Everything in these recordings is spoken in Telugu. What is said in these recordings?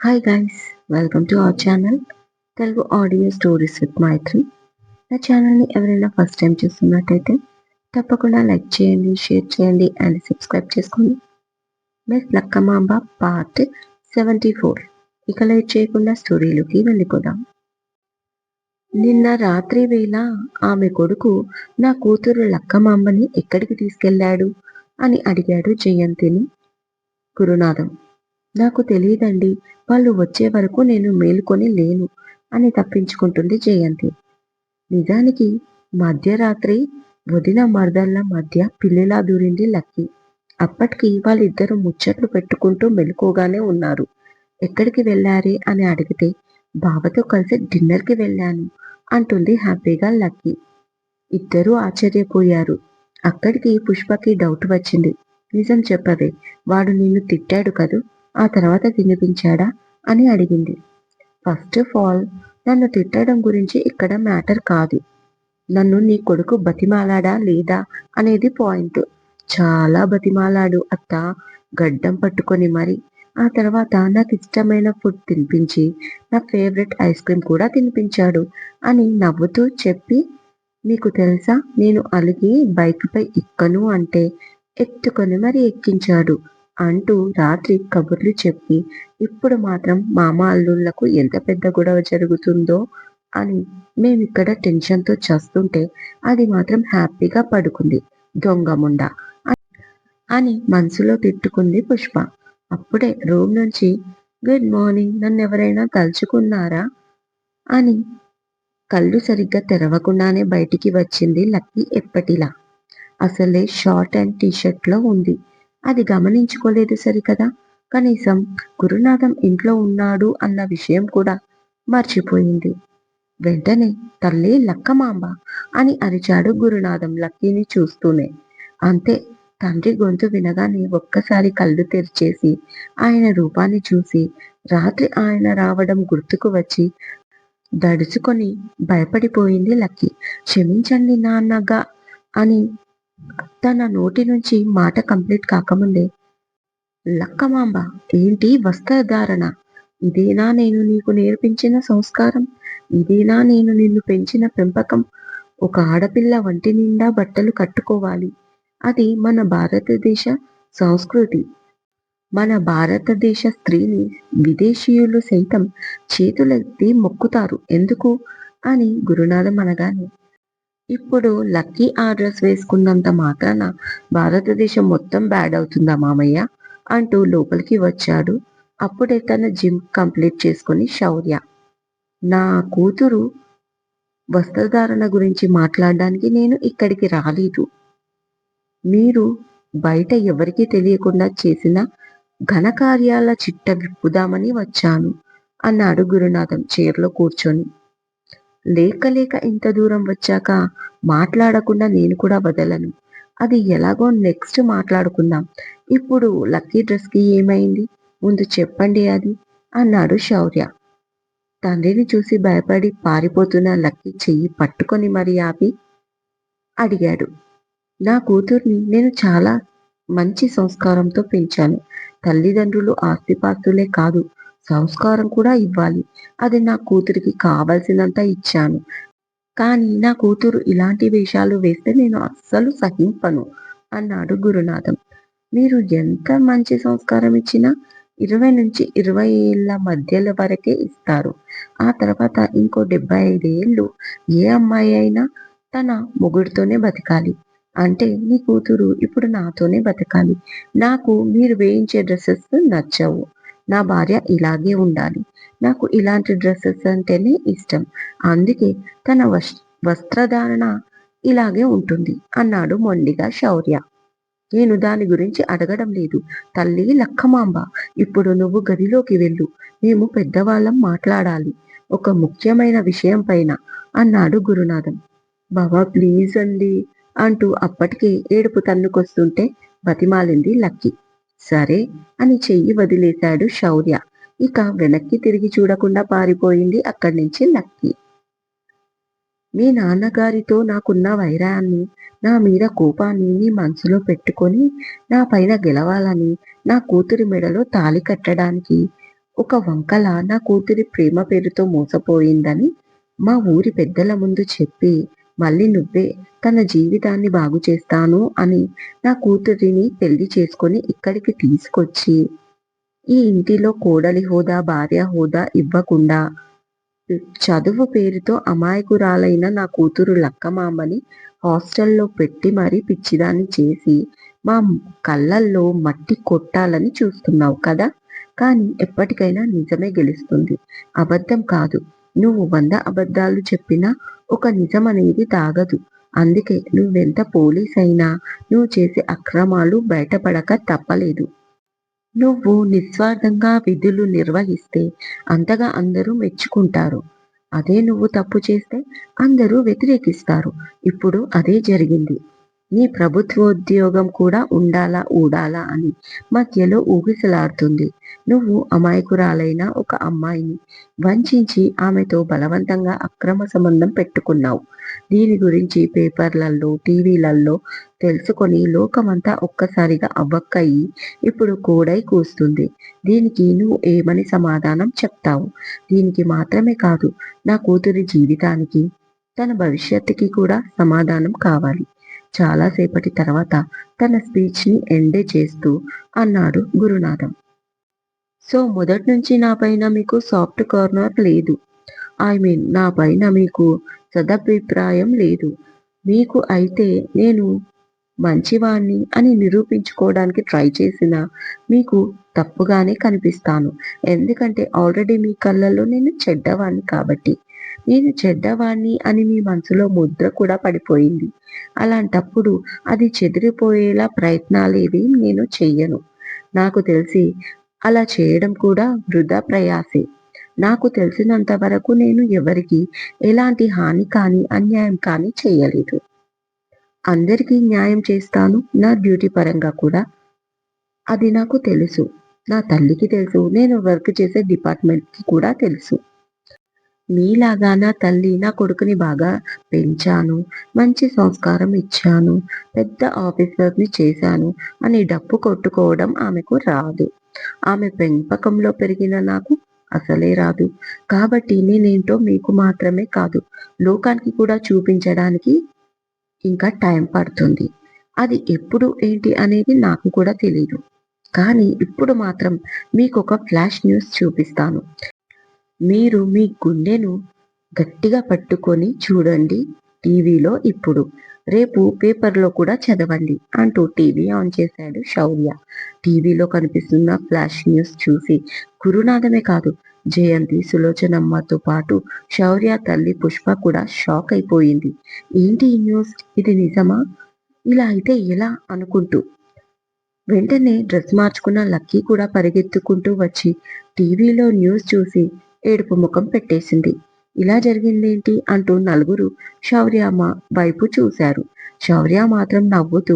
Hi guys, welcome to our channel Telugu audio stories with Maithri. నా ఛానల్ని ఎవరైనా ఫస్ట్ టైం చూస్తున్నట్టయితే తప్పకుండా లైక్ చేయండి, షేర్ చేయండి అండ్ సబ్స్క్రైబ్ చేసుకోండి. Miss Lakkamamba part 74. ఇక లేట్ చేయకుండా స్టోరీలోకి వెళ్ళిపోదాం. నిన్న రాత్రి వేళ ఆమె కొడుకు నా కూతురు లక్కమాంబని ఎక్కడికి తీసుకెళ్లాడు అని అడిగాడు జయంతిని గురునాథం. నాకు తెలియదండి, వాళ్ళు వచ్చే వరకు నేను మేలుకొని లేను అని తప్పించుకుంటుంది జయంతి. నిజానికి మధ్యరాత్రి వదిన మరదళ్ళ మధ్య పిల్లిలా దూరింది లక్కీ. అప్పటికి వాళ్ళిద్దరూ ముచ్చట్లు పెట్టుకుంటూ మెలుకోగానే ఉన్నారు. ఎక్కడికి వెళ్ళారే అని అడిగితే బావతో కలిసి డిన్నర్కి వెళ్ళాను అంటుంది హ్యాపీగా లక్కీ. ఇద్దరూ ఆశ్చర్యపోయారు. అక్కడికి పుష్పకి డౌట్ వచ్చింది. నిజం చెప్పవే, వాడు నిన్ను తిట్టాడు కదూ, ఆ తర్వాత తినిపించాడా అని అడిగింది. ఫస్ట్ ఆఫ్ ఆల్, నన్ను తిట్టడం గురించి ఇక్కడ మ్యాటర్ కాదు. నన్ను నీ కొడుకు బతిమాలాడా లేదా అనేది పాయింట్. చాలా బతిమాలాడు అత్త, గడ్డం పట్టుకొని మరి. ఆ తర్వాత నాకు ఇష్టమైన ఫుడ్ తినిపించి నా ఫేవరెట్ ఐస్ క్రీమ్ కూడా తినిపించాడు అని నవ్వుతూ చెప్పి, మీకు తెలుసా, నేను అలిగి బైక్పై ఎక్కను అంటే ఎత్తుకొని మరి ఎక్కించాడు అంటూ రాత్రి కబుర్లు చెప్పి ఇప్పుడు మాత్రం మామ అల్లుళ్లకు ఎంత పెద్ద గొడవ జరుగుతుందో అని మేమిక్కడ టెన్షన్తో చేస్తుంటే అది మాత్రం హ్యాపీగా పడుకుంది దొంగముండ అని మనసులో తిట్టుకుంది పుష్ప. అప్పుడే రూమ్ నుంచి గుడ్ మార్నింగ్, నన్ను ఎవరైనా తలుచుకున్నారా అని కళ్ళు సరిగ్గా తెరవకుండానే బయటికి వచ్చింది లక్కీ ఎప్పటిలా. అసలే షార్ట్ అండ్ టీషర్ట్లో ఉంది. అది గమనించుకోలేదు సరికదా. కనీసం గురునాథం ఇంట్లో ఉన్నాడు అన్న విషయం కూడా మర్చిపోయింది. వెంటనే తల్లి లక్కమాంబ అని అరిచాడు గురునాథం లక్కీని చూస్తూనే. అంతే, తండ్రి గొంతు వినగానే ఒక్కసారి కళ్ళు తెరిచేసి ఆయన రూపాన్ని చూసి రాత్రి ఆయన రావడం గుర్తుకు వచ్చి దడుచుకొని భయపడిపోయింది లక్కీ. క్షమించండి నాన్నగా అని తన నోటి నుంచి మాట కంప్లీట్ కాకముందే, లక్కమాంబ, ఏంటి వస్త్రధారణ? ఇదేనా నేను నీకు నేర్పించిన సంస్కారం? ఇదేనా నేను నిన్ను పెంచిన పెంపకం? ఒక ఆడపిల్ల వంటి నిండా బట్టలు కట్టుకోవాలి. అది మన భారతదేశ సంస్కృతి. మన భారతదేశ స్త్రీని విదేశీయులు సైతం చేతులెత్తి మొక్కుతారు. ఎందుకు అని గురునాథం అనగానే, ఇప్పుడు లక్కీ ఆ డ్రెస్ వేసుకున్నంత మాత్రాన భారతదేశం మొత్తం బ్యాడ్ అవుతుందా మామయ్య అంటూ లోపలికి వచ్చాడు. అప్పుడే తన జిమ్ కంప్లీట్ చేసుకుని శౌర్య. నా కూతురు వస్త్రధారణ గురించి మాట్లాడడానికి నేను ఇక్కడికి రాలేదు. మీరు బయట ఎవరికీ తెలియకుండా చేసిన ఘనకార్యాల చిట్ట విప్పుదామని వచ్చాను అన్నాడు గురునాథం చైర్లో కూర్చొని. లేక లేక ఇంత దూరం వచ్చాక మాట్లాడకుండా నేను కూడా వదలను. అది ఎలాగో నెక్స్ట్ మాట్లాడుకుందాం. ఇప్పుడు లక్కీ డ్రెస్కి ఏమైంది, ముందు చెప్పండి అది అన్నాడు శౌర్య. తండ్రిని చూసి భయపడి పారిపోతున్న లక్కీ చెయ్యి పట్టుకొని మరీ ఆపి అడిగాడు. నా కూతుర్ని నేను చాలా మంచి సంస్కారంతో పెంచాను. తల్లిదండ్రులు ఆస్తిపాస్తులే కాదు, సంస్కారం కూడా ఇవ్వాలి. అది నా కూతురికి కావలసినంత ఇచ్చాను. కానీ నా కూతురు ఇలాంటి వేషాలు వేస్తే నేను అస్సలు సహింపను అన్నాడు గురునాథం. మీరు ఎంత మంచి సంస్కారం ఇచ్చినా 20 నుంచి 20 ఏళ్ల మధ్యల వరకే ఇస్తారు. ఆ తర్వాత ఇంకో 75 ఏళ్ళు ఏ అమ్మాయి అయినా తన మొగుడితోనే బతకాలి. అంటే నీ కూతురు ఇప్పుడు నాతోనే బతకాలి. నాకు మీరు వేయించే డ్రెస్సెస్ నచ్చవు. నా భార్య ఇలాగే ఉండాలి. నాకు ఇలాంటి డ్రెస్సెస్ అంటేనే ఇష్టం. అందుకే తన వస్త్రధారణ ఇలాగే ఉంటుంది అన్నాడు మొండిగా శౌర్య. నేను దాని గురించి అడగడం లేదు తల్లి లక్కమాంబ. ఇప్పుడు నువ్వు గదిలోకి వెళ్ళు. మేము పెద్దవాళ్ళం మాట్లాడాలి ఒక ముఖ్యమైన విషయం పైన అన్నాడు గురునాథం. బాబా ప్లీజ్ అండి అంటూ అప్పటికే ఏడుపు తన్నుకొస్తుంటే బతిమాలింది లక్కీ. సరే అని చెయ్యి వదిలేశాడు శౌర్య. ఇక వెనక్కి తిరిగి చూడకుండా పారిపోయింది అక్కడి నుంచి లక్కీ. మీ నాన్నగారితో నాకున్న వైరాన్ని, నా మీద కోపాన్ని నీ మనసులో పెట్టుకొని నా పైన గెలవాలని, నా కూతురి మెడలో తాళి కట్టడానికి ఒక వంకల నా కూతురి ప్రేమ పేరుతో మోసపోయిందని మా ఊరి పెద్దల ముందు చెప్పి, మళ్ళీ నువ్వే తన జీవితాన్ని బాగు చేస్తాను అని నా కూతురిని పెళ్లి చేసుకొని ఇక్కడికి తీసుకొచ్చి, ఈ ఇంటిలో కోడలి హోదా, భార్య హోదా ఇవ్వకుండా చదువు పేరుతో అమాయకురాలైన నా కూతురు లక్కమాంబని హాస్టల్లో పెట్టి మరీ పిచ్చిదాన్ని చేసి, మా కళ్ళల్లో మట్టి కొట్టాలని చూస్తున్నావు కదా! కానీ ఎప్పటికైనా నిజమే గెలుస్తుంది. అబద్ధం కాదు. నువ్వు 100 అబద్ధాలు చెప్పినా ఒక నిజమనేది దాగదు. అందుకే నువ్వెంత పోలీసయినా నువ్వు చేసే అక్రమాలు బయటపడక తప్పలేదు. నువ్వు నిస్వార్థంగా విధులు నిర్వహిస్తే అంతగా అందరూ మెచ్చుకుంటారు. అదే నువ్వు తప్పు చేస్తే అందరూ వ్యతిరేకిస్తారు. ఇప్పుడు అదే జరిగింది. నీ ప్రభుత్వోద్యోగం కూడా ఉండాలా ఊడాలా అని మధ్యలో ఊగిసలాడుతుంది. నువ్వు అమాయకురాలైన ఒక అమ్మాయిని వంచించి ఆమెతో బలవంతంగా అక్రమ సంబంధం పెట్టుకున్నావు. దీని గురించి పేపర్లలో, టీవీలలో తెలుసుకొని లోకమంతా ఒక్కసారిగా అవ్వక్కయి ఇప్పుడు కోడై కూస్తుంది. దీనికి నువ్వు ఏమని సమాధానం చెప్తావు? దీనికి మాత్రమే కాదు, నా కూతురి జీవితానికి, తన భవిష్యత్తుకి కూడా సమాధానం కావాలి. చాలా సేపటి తర్వాత తన స్పీచ్‌ని ఎండ్ చేస్తూ అన్నాడు గురునాథం. సో, మొదట్నుంచి నా పైన మీకు సాఫ్ట్ కార్నర్ లేదు. నా పైన మీకు సదభిప్రాయం లేదు. మీకు అయితే నేను మంచివాణ్ణి అని నిరూపించుకోవడానికి ట్రై చేసినా మీకు తప్పుగానే కనిపిస్తాను. ఎందుకంటే ఆల్రెడీ మీ కళ్ళల్లో నేను చెడ్డవాణ్ణి కాబట్టి. నేను చెడ్డవాణ్ణి అని మీ మనసులో ముద్ర కూడా పడిపోయింది. అలాంటప్పుడు అది చెదిరిపోయేలా ప్రయత్నాలేవీ నేను చెయ్యను. నాకు తెలిసి అలా చేయడం కూడా వృథా ప్రయాసే. నాకు తెలిసినంత వరకు నేను ఎవరికీ ఎలాంటి హాని కానీ, అన్యాయం కానీ చెయ్యలేదు. అందరికీ న్యాయం చేస్తాను. నా డ్యూటీ పరంగా కూడా. అది నాకు తెలుసు. నా తల్లికి తెలుసు. నేను వర్క్ చేసే డిపార్ట్‌మెంట్‌కి కూడా తెలుసు. మీలాగా నా తల్లి నా కొడుకుని బాగా పెంచాను. మంచి సంస్కారం ఇచ్చాను. పెద్ద ఆఫీసర్‌ని చేశాను అని డప్పు కొట్టుకోవడం ఆమెకు రాదు. ఆమె పెంపకంలో పెరిగిన నాకు అసలే రాదు. కాబట్టి నేనేంటో మీకు మాత్రమే కాదు, లోకానికి కూడా చూపించడానికి ఇంకా టైం పడుతుంది. అది ఎప్పుడు ఏంటి అనేది నాకు కూడా తెలీదు. కానీ ఇప్పుడు మాత్రం మీకొక ఫ్లాష్ న్యూస్ చూపిస్తాను. మీరు మీ గుండెను గట్టిగా పట్టుకొని చూడండి టీవీలో ఇప్పుడు. రేపు పేపర్‌లో కూడా చదవండి అంటూ టీవీ ఆన్ చేశాడు శౌర్య. టీవీలో కనిపిస్తున్న ఫ్లాష్ న్యూస్ చూసి గురునాథమే కాదు, జయంతి, సులోచనమ్మతో పాటు శౌర్య తల్లి పుష్ప కూడా షాక్ అయిపోయింది. ఏంటి ఈ న్యూస్? ఇది నిజమా? ఇలా అయితే ఎలా అనుకుంటూ. వెంటనే డ్రెస్ మార్చుకున్న లక్కీ కూడా పరిగెత్తుకుంటూ వచ్చి టీవీలో న్యూస్ చూసి ఏడుపు ముఖం పెట్టేసింది. ఇలా జరిగిందేంటి అంటూ నలుగురు శౌర్యమ్మ వైపు చూశారు. శౌర్య మాత్రం నవ్వుతూ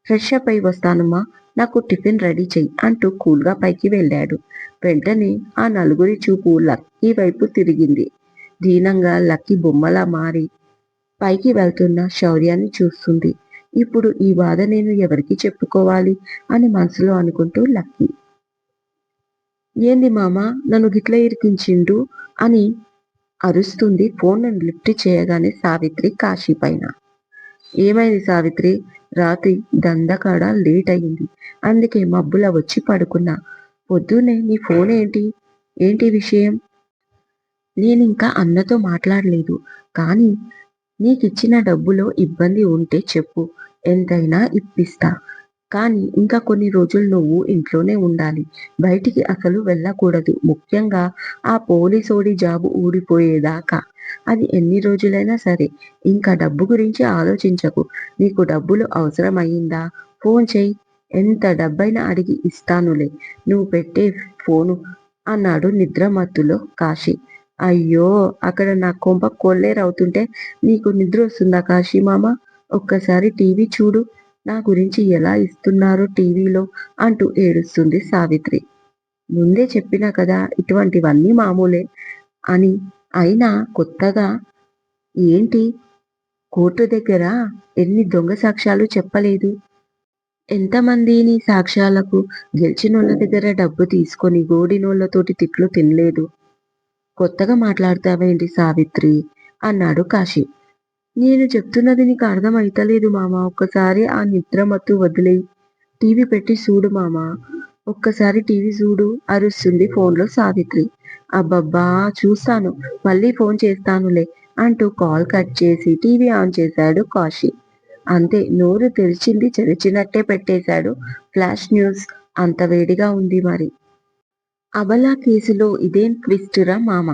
ఫ్రెష్ అప్ అయి వస్తానమ్మా, నాకు టిఫిన్ రెడీ చెయ్యి అంటూ కూల్‌గా పైకి వెళ్ళాడు. వెంటనే ఆ నలుగురి చూపు లక్కీ వైపు తిరిగింది. దీనంగా లక్కీ బొమ్మలా మారి పైకి వెళ్తున్న శౌర్యాన్ని చూస్తుంది. ఇప్పుడు ఈ బాధ నేను ఎవరికి చెప్పుకోవాలి అని మనసులో అనుకుంటూ లక్కీ. ఏంది మామ నన్ను గిట్ల ఇరికించిండు అని అరుస్తుంది ఫోన్ లిఫ్ట్ చేయగానే సావిత్రి కాశీ పైన. ఏమైంది సావిత్రి? రాత్రి దందకాడ లేట్ అయింది. అందుకే మబ్బుల వచ్చి పడుకున్నా. పొద్దున్నే నీ ఫోన్ ఏంటి? ఏంటి విషయం? నేనింకా అన్నతో మాట్లాడలేదు. కానీ నీకిచ్చిన డబ్బులో ఇబ్బంది ఉంటే చెప్పు. ఎంతైనా ఇప్పిస్తా. కానీ ఇంకా కొన్ని రోజులు నువ్వు ఇంట్లోనే ఉండాలి. బయటికి అసలు వెళ్ళకూడదు. ముఖ్యంగా ఆ పోలీసోడి జాబు ఊడిపోయేదాకా. అది ఎన్ని రోజులైనా సరే. ఇంకా డబ్బు గురించి ఆలోచించకు. నీకు డబ్బులు అవసరమయిందా? ఫోన్ చెయ్. ఎంత డబ్బైనా అడిగి ఇస్తానులే. నువ్వు పెట్టే ఫోను అన్నాడు నిద్రమత్తులో కాశీ. అయ్యో! అక్కడ నా కొంప కొల్లేరవుతుంటే నీకు నిద్రొస్తుందా కాశీ మామ? ఒక్కసారి టీవీ చూడు. నా గురించి ఎలా ఇస్తున్నారో టీవీలో అంటూ ఏడుస్తుంది సావిత్రి. ముందే చెప్పినా కదా ఇటువంటివన్నీ మామూలే అని. అయినా కొత్తగా ఏంటి? కోర్టు దగ్గర ఎన్ని దొంగ సాక్ష్యాలు చెప్పలేదు. ఎంతమంది నీ సాక్ష్యాలకు గెలిచినోళ్ళ దగ్గర డబ్బు తీసుకొని గోడినోళ్ళతోటి తిట్లు తినలేదు. కొత్తగా మాట్లాడతావేంటి సావిత్రి అన్నాడు కాశీ. నేను చెప్తున్నది నీకు అర్థం అయితలేదు మామ. ఒక్కసారి ఆ నిద్రమత్తు వదిలేయ్. టీవీ పెట్టి చూడు మామ. ఒక్కసారి టీవీ చూడు అరుస్తుంది ఫోన్లో సావిత్రి. అబ్బబ్బా చూస్తాను, మళ్ళీ ఫోన్ చేస్తానులే అంటూ కాల్ కట్ చేసి టీవీ ఆన్ చేశాడు కాశీ. అంతే, నోరు తెరిచింది చెరిచినట్టే పెట్టేశాడు ఫ్లాష్ న్యూస్. అంత వేడిగా ఉంది మరి. అబలా కేసులో ఇదేం ట్విస్టురా మామ.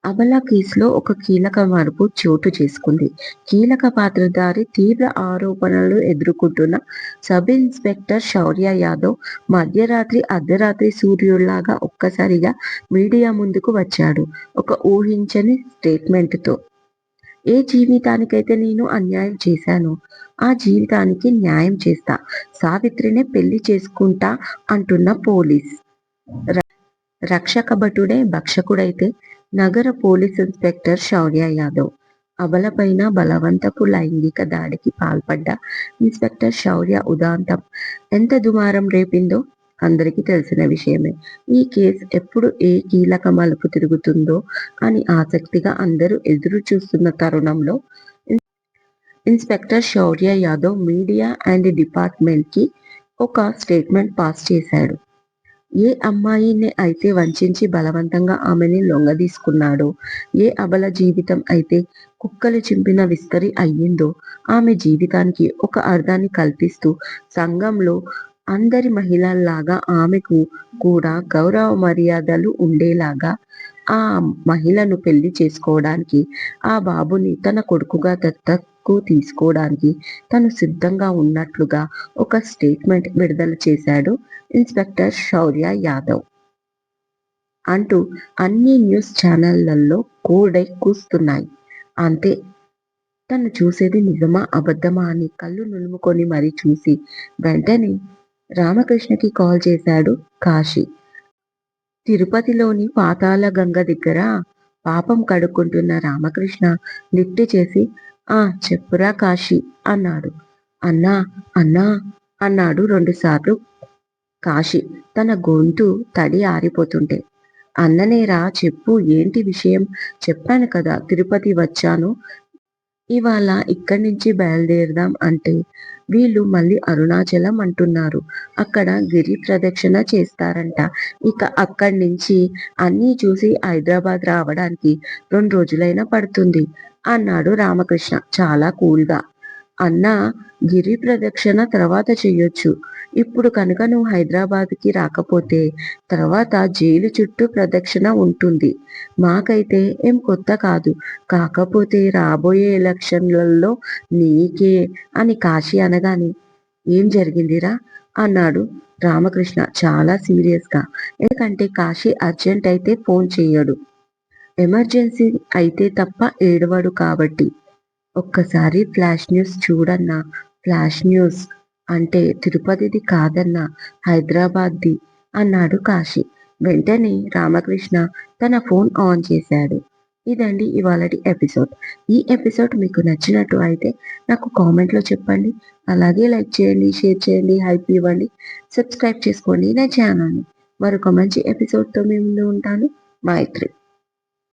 అబలా కేసులో ఒక కీలక మలుపు చోటు చేసుకుంది. కీలక పాత్రధారి తీవ్ర ఆరోపణలు ఎదుర్కొంటున్న సబ్ ఇన్స్పెక్టర్ శౌర్య యాదవ్ మధ్యరాత్రి అర్ధరాత్రి సూర్యుడిలాగా ఒక్కసారిగా మీడియా ముందుకు వచ్చాడు ఒక ఊహించని స్టేట్మెంట్తో. ఏ జీవితానికైతే నేను అన్యాయం చేశానో ఆ జీవితానికి న్యాయం చేస్తా, సావిత్రినే పెళ్లి చేసుకుంటా అంటున్న పోలీస్ రక్షక భటుడే భక్షకుడైతే నగర పోలీస్ ఇన్స్పెక్టర్ శౌర్య యాదవ్. అబలపైన బలవంతపు లైంగిక దాడికి పాల్పడ్డ ఇన్స్పెక్టర్ శౌర్య ఉదాంతం ఎంత దుమారం రేపిందో అందరికీ తెలిసిన విషయమే. ఈ కేసు ఎప్పుడు ఏ కీలక మలుపు తిరుగుతుందో అని ఆసక్తిగా అందరూ ఎదురు చూస్తున్న తరుణంలో inspector Shaurya Yadav media and డిపార్ట్మెంట్కి ఒక స్టేట్మెంట్ పాస్ చేశాడు. ఏ అమ్మాయిని అయితే వంచించి బలవంతంగా ఆమెని లొంగదీసుకున్నాడో, ఏ అబల జీవితం అయితే కుక్కలు చింపిన విస్తరి అయ్యిందో, ఆమె జీవితానికి ఒక అర్థాన్ని కల్పిస్తూ సంఘంలో అందరి మహిళల్లాగా ఆమెకు కూడా గౌరవ మర్యాదలు ఉండేలాగా ఆ మహిళను పెళ్లి చేసుకోవడానికి, ఆ బాబుని తన కొడుకుగా దత్తకు తీసుకోవడానికి తను సిద్ధంగా ఉన్నట్లుగా ఒక స్టేట్మెంట్ విడుదల చేశాడు ఇన్స్పెక్టర్ శౌర్య యాదవ్ అంటూ అన్ని న్యూస్ ఛానళ్లలో కోడై కూస్తున్నాయి. అంతే, తను చూసేది నిజమా అబద్ధమా అని కళ్ళు నులుముకొని మరీ చూసి వెంటనే రామకృష్ణకి కాల్ చేశాడు కాశీ. తిరుపతిలోని పాతాళ గంగ దగ్గర పాపం కడుక్కుంటున్న రామకృష్ణ లిఫ్ట్ చేసి, ఆ చెప్పురా కాశీ అన్నాడు. అన్నా అన్నా అన్నాడు 2 సార్లు కాశీ తన గొంతు తడి ఆరిపోతుంటే. అన్ననేరా చెప్పు, ఏంటి విషయం? చెప్పాను కదా తిరుపతి వచ్చాను, ఇవాళ ఇక్కడి నుంచి బయలుదేరదాం అంటే వీళ్ళు మళ్ళీ అరుణాచలం అంటున్నారు. అక్కడ గిరి ప్రదక్షిణ చేస్తారంట. ఇక అక్కడి నుంచి అన్నీ చూసి హైదరాబాద్ రావడానికి 2 రోజులైనా పడుతుంది అన్నాడు రామకృష్ణ చాలా కూల్గా. అన్నా, గిరి ప్రదక్షిణ తర్వాత చెయ్యొచ్చు. ఇప్పుడు కనుక నువ్వు హైదరాబాద్కి రాకపోతే తర్వాత జైలు చుట్టూ ప్రదక్షిణ ఉంటుంది. మాకైతే ఏం కొత్త కాదు. కాకపోతే రాబోయే ఎలక్షన్లలో నీకే అని కాశీ అనగానే, ఏం జరిగిందిరా అన్నాడు రామకృష్ణ చాలా సీరియస్గా. ఎందుకంటే కాశీ అర్జెంట్ అయితే ఫోన్ చెయ్యడు, ఎమర్జెన్సీ అయితే తప్ప ఏడవడు కాబట్టి. ఒక్కసారి ఫ్లాష్ న్యూస్ చూడన్నా. ఫ్లాష్ న్యూస్ అంటే తిరుపతిది కాదన్నా, హైదరాబాద్ది అన్నాడు కాశీ. వెంటనే రామకృష్ణ తన ఫోన్ ఆన్ చేశాడు. ఇదండి ఇవాళటి ఎపిసోడ్. ఈ ఎపిసోడ్ మీకు నచ్చినట్టు అయితే నాకు కామెంట్లో చెప్పండి. అలాగే లైక్ చేయండి, షేర్ చేయండి, హైప్ ఇవ్వండి, సబ్స్క్రైబ్ చేసుకోండి నా ఛానల్ని. మరొక మంచి ఎపిసోడ్తో మీ ముందు ఉంటాను. మైత్రి.